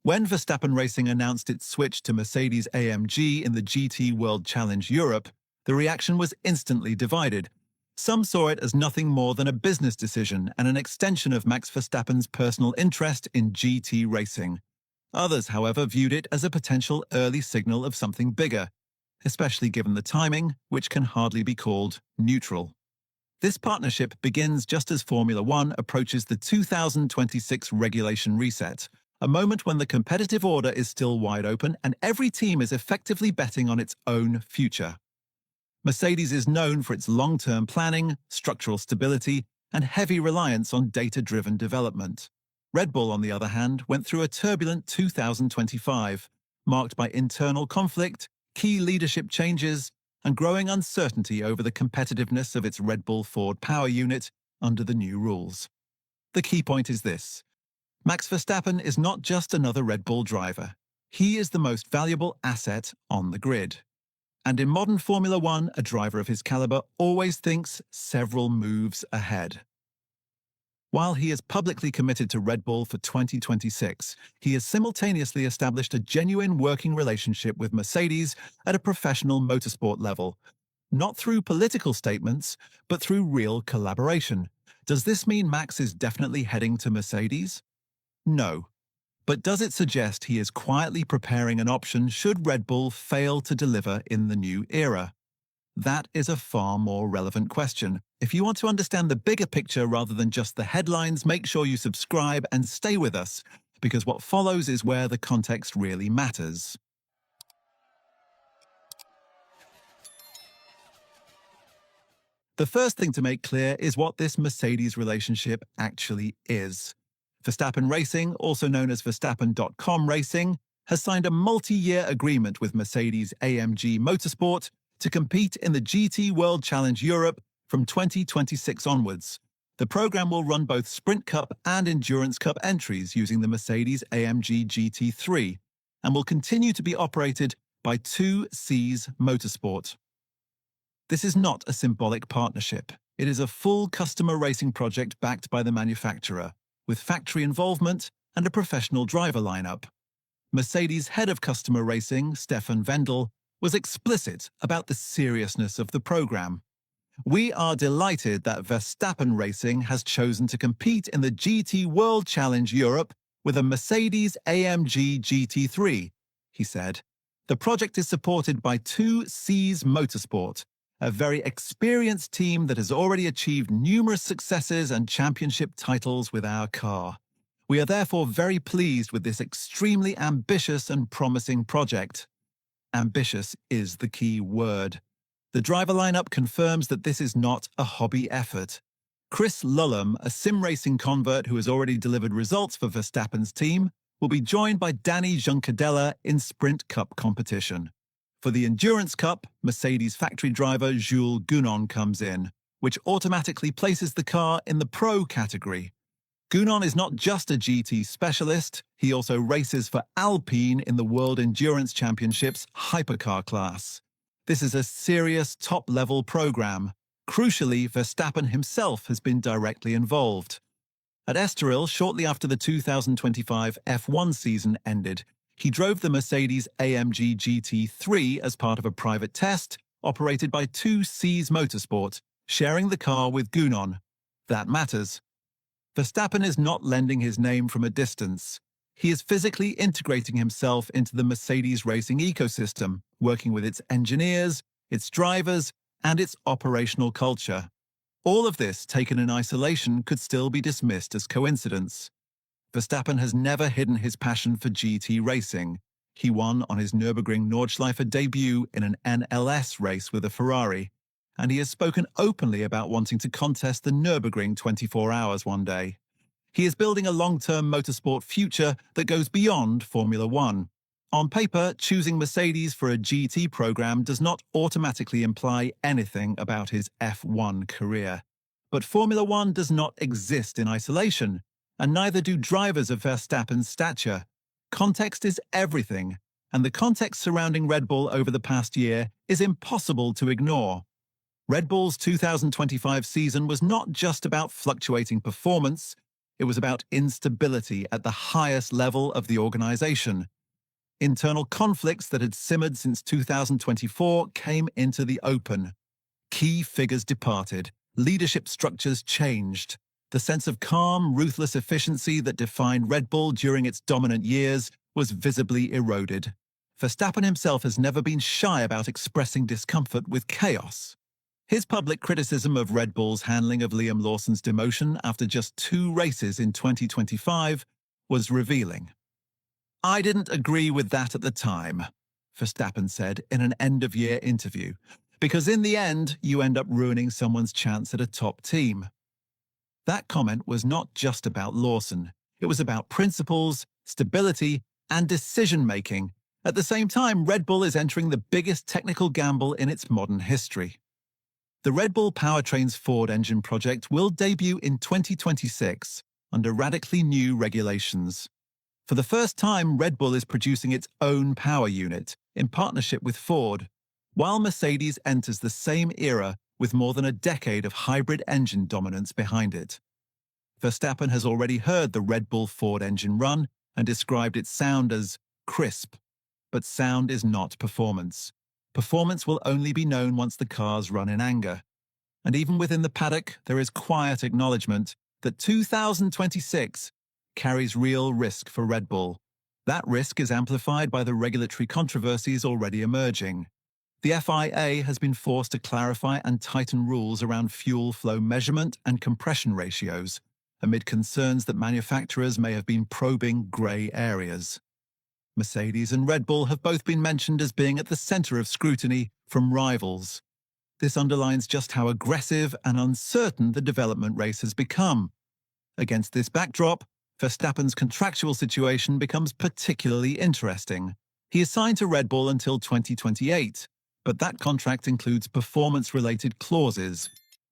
When Verstappen Racing announced its switch to Mercedes AMG in the GT World Challenge Europe, the reaction was instantly divided. Some saw it as nothing more than a business decision and an extension of Max Verstappen's personal interest in GT racing. Others, however, viewed it as a potential early signal of something bigger, especially given the timing, which can hardly be called neutral. This partnership begins just as Formula One approaches the 2026 regulation reset, a moment when the competitive order is still wide open and every team is effectively betting on its own future. Mercedes is known for its long-term planning, structural stability, and heavy reliance on data-driven development. Red Bull, on the other hand, went through a turbulent 2025, marked by internal conflict, key leadership changes, and growing uncertainty over the competitiveness of its Red Bull Ford power unit under the new rules. The key point is this: Max Verstappen is not just another Red Bull driver. He is the most valuable asset on the grid. And in modern Formula One, a driver of his caliber always thinks several moves ahead. While he is publicly committed to Red Bull for 2026, he has simultaneously established a genuine working relationship with Mercedes at a professional motorsport level, not through political statements, but through real collaboration. Does this mean Max is definitely heading to Mercedes? No. But does it suggest he is quietly preparing an option should Red Bull fail to deliver in the new era? That is a far more relevant question. If you want to understand the bigger picture rather than just the headlines, make sure you subscribe and stay with us, because what follows is where the context really matters. The first thing to make clear is what this Mercedes relationship actually is. Verstappen Racing, also known as Verstappen.com Racing, has signed a multi-year agreement with Mercedes AMG Motorsport to compete in the GT World Challenge Europe from 2026 onwards. The program will run both Sprint Cup and Endurance Cup entries using the Mercedes AMG GT3 and will continue to be operated by 2Cs Motorsport. This is not a symbolic partnership. It is a full customer racing project backed by the manufacturer, with factory involvement and a professional driver lineup. Mercedes' head of customer racing, Stefan Wendel, was explicit about the seriousness of the program. "We are delighted that Verstappen Racing has chosen to compete in the GT World Challenge Europe with a Mercedes AMG GT3, he said. The project is supported by 2Cs Motorsport, a very experienced team that has already achieved numerous successes and championship titles with our car. We are therefore very pleased with this extremely ambitious and promising project." Ambitious is the key word. The driver lineup confirms that this is not a hobby effort. Chris Lullum, a sim racing convert who has already delivered results for Verstappen's team, will be joined by Danny Juncadella in Sprint Cup competition. For the Endurance Cup, Mercedes factory driver Jules Gounon comes in, which automatically places the car in the Pro category. Gounon is not just a GT specialist, he also races for Alpine in the World Endurance Championships Hypercar class. This is a serious top-level program. Crucially, Verstappen himself has been directly involved. At Estoril, shortly after the 2025 F1 season ended, he drove the Mercedes AMG GT3 as part of a private test operated by 2Cs Motorsport, sharing the car with Gounon. That matters. Verstappen is not lending his name from a distance. He is physically integrating himself into the Mercedes racing ecosystem, working with its engineers, its drivers, and its operational culture. All of this, taken in isolation, could still be dismissed as coincidence. Verstappen has never hidden his passion for GT racing. He won on his Nürburgring Nordschleife debut in an NLS race with a Ferrari, and he has spoken openly about wanting to contest the Nürburgring 24 hours one day. He is building a long-term motorsport future that goes beyond Formula One. On paper, choosing Mercedes for a GT program does not automatically imply anything about his F1 career. But Formula One does not exist in isolation, and neither do drivers of Verstappen's stature. Context is everything, and the context surrounding Red Bull over the past year is impossible to ignore. Red Bull's 2025 season was not just about fluctuating performance, It was about instability at the highest level of the organization. Internal conflicts that had simmered since 2024 came into the open. Key figures departed. Leadership structures changed. The sense of calm, ruthless efficiency that defined Red Bull during its dominant years was visibly eroded. Verstappen himself has never been shy about expressing discomfort with chaos. His public criticism of Red Bull's handling of Liam Lawson's demotion after just 2 races in 2025 was revealing. "I didn't agree with that at the time," Verstappen said in an end-of-year interview, "because in the end, you end up ruining someone's chance at a top team." That comment was not just about Lawson. It was about principles, stability, and decision-making. At the same time, Red Bull is entering the biggest technical gamble in its modern history. The Red Bull Powertrain's Ford engine project will debut in 2026 under radically new regulations. For the first time, Red Bull is producing its own power unit in partnership with Ford, while Mercedes enters the same era with more than a decade of hybrid engine dominance behind it. Verstappen has already heard the Red Bull Ford engine run and described its sound as crisp. But sound is not performance. Performance will only be known once the cars run in anger. And even within the paddock, there is quiet acknowledgement that 2026 carries real risk for Red Bull. That risk is amplified by the regulatory controversies already emerging. The FIA has been forced to clarify and tighten rules around fuel flow measurement and compression ratios, amid concerns that manufacturers may have been probing grey areas. Mercedes and Red Bull have both been mentioned as being at the center of scrutiny from rivals. This underlines just how aggressive and uncertain the development race has become. Against this backdrop, Verstappen's contractual situation becomes particularly interesting. He is signed to Red Bull until 2028, but that contract includes performance-related clauses.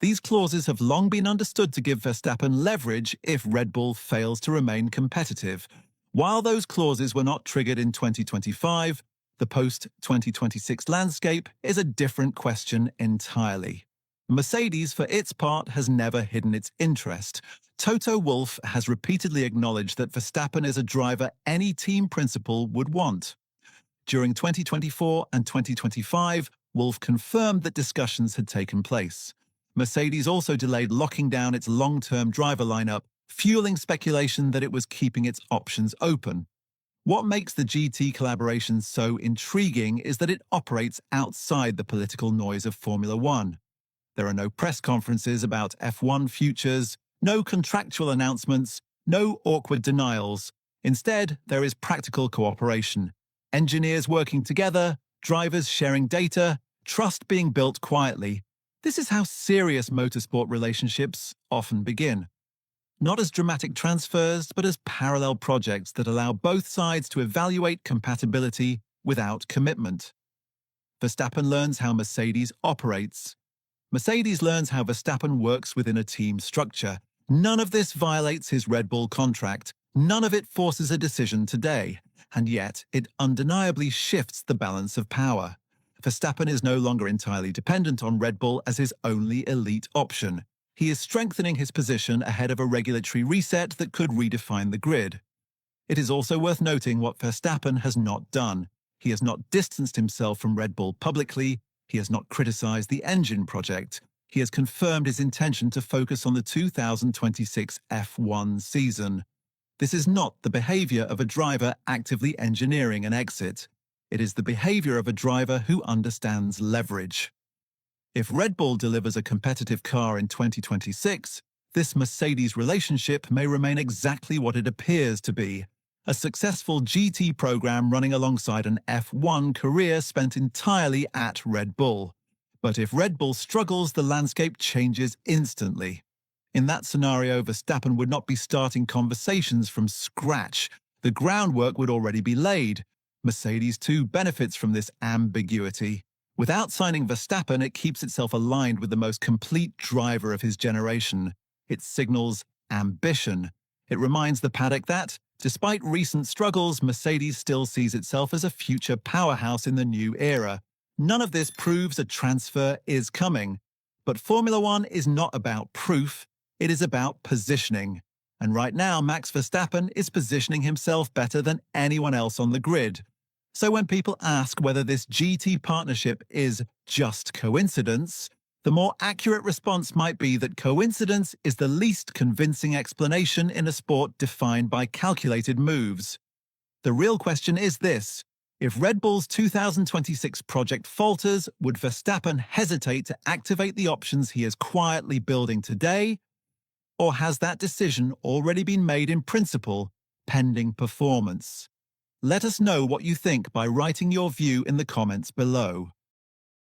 These clauses have long been understood to give Verstappen leverage if Red Bull fails to remain competitive. While those clauses were not triggered in 2025, the post-2026 landscape is a different question entirely. Mercedes, for its part, has never hidden its interest. Toto Wolff has repeatedly acknowledged that Verstappen is a driver any team principal would want. During 2024 and 2025, Wolff confirmed that discussions had taken place. Mercedes also delayed locking down its long-term driver lineup, fueling speculation that it was keeping its options open. What makes the GT collaboration so intriguing is that it operates outside the political noise of Formula One. There are no press conferences about F1 futures, no contractual announcements, no awkward denials. Instead, there is practical cooperation. Engineers working together, drivers sharing data, trust being built quietly. This is how serious motorsport relationships often begin. Not as dramatic transfers, but as parallel projects that allow both sides to evaluate compatibility without commitment. Verstappen learns how Mercedes operates. Mercedes learns how Verstappen works within a team structure. None of this violates his Red Bull contract. None of it forces a decision today. And yet, it undeniably shifts the balance of power. Verstappen is no longer entirely dependent on Red Bull as his only elite option. He is strengthening his position ahead of a regulatory reset that could redefine the grid. It is also worth noting what Verstappen has not done. He has not distanced himself from Red Bull publicly. He has not criticized the engine project. He has confirmed his intention to focus on the 2026 F1 season. This is not the behavior of a driver actively engineering an exit. It is the behavior of a driver who understands leverage. If Red Bull delivers a competitive car in 2026, this Mercedes relationship may remain exactly what it appears to be, a successful GT program running alongside an F1 career spent entirely at Red Bull. But if Red Bull struggles, the landscape changes instantly. In that scenario, Verstappen would not be starting conversations from scratch. The groundwork would already be laid. Mercedes too benefits from this ambiguity. Without signing Verstappen, it keeps itself aligned with the most complete driver of his generation. It signals ambition. It reminds the paddock that, despite recent struggles, Mercedes still sees itself as a future powerhouse in the new era. None of this proves a transfer is coming. But Formula One is not about proof, it is about positioning. And right now, Max Verstappen is positioning himself better than anyone else on the grid. So when people ask whether this GT partnership is just coincidence, the more accurate response might be that coincidence is the least convincing explanation in a sport defined by calculated moves. The real question is this: if Red Bull's 2026 project falters, would Verstappen hesitate to activate the options he is quietly building today? Or has that decision already been made in principle, pending performance? Let us know what you think by writing your view in the comments below.